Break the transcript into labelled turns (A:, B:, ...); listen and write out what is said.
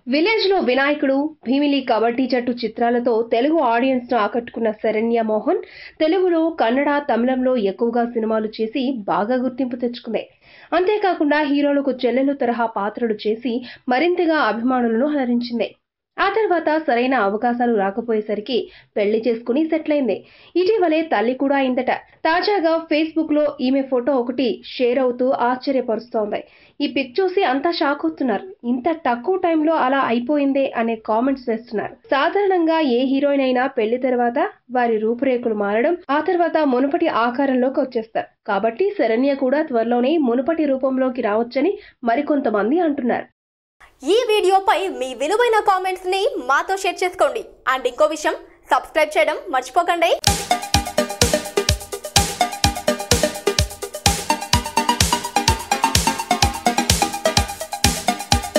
A: Village లో వినాయకుడు, భీమిలి కబడ్డీ జట్టు చిత్రాలతో తెలుగు ఆడియన్స్ ను ఆకట్టుకున్న శరణ్య మోహన్ తెలుగులో, కన్నడ, తమిళంలో ఎక్కువగా సినిమాలు చేసి బాగా గుర్తింపు తెచ్చుకుంది. అంతేకాకుండా హీరోలకు చెల్లెలు తరహా పాత్రలు చేసి మరింతగా అభిమానులను అలరించింది. ఆ తర్వాత సరైన అవకాశాలు రాకపోయేసరికి పెళ్లి చేసుకుని సెటిల్ అయింది. ఇటీవలే తల్లి కూడా అయిందట. తాజాగా ఫేస్బుక్ లో ఈమె ఫోటో ఒకటి షేర్ అవుతూ ఆశ్చర్యపరుస్తోంది. ఈ పిక్ చూసి అంతా షాక్ అవుతున్నారు. ఇంత తక్కువ టైంలో అలా అయిపోయిందే అనే కామెంట్స్ వేస్తున్నారు. సాధారణంగా ఏ హీరోయిన్ అయినా పెళ్లి తర్వాత వారి రూపురేఖలు మారడం, ఆ తర్వాత మునుపటి ఆకారంలోకి వచ్చేస్తారు. కాబట్టి శరణ్య కూడా త్వరలోనే మునుపటి రూపంలోకి రావచ్చని మరికొంతమంది అంటున్నారు.
B: ఈ వీడియోపై మీ విలువైన కామెంట్స్ ని మాతో షేర్ చేసుకోండి. అండ్ ఇంకో విషయం, సబ్స్క్రైబ్ చేయడం మర్చిపోకండి.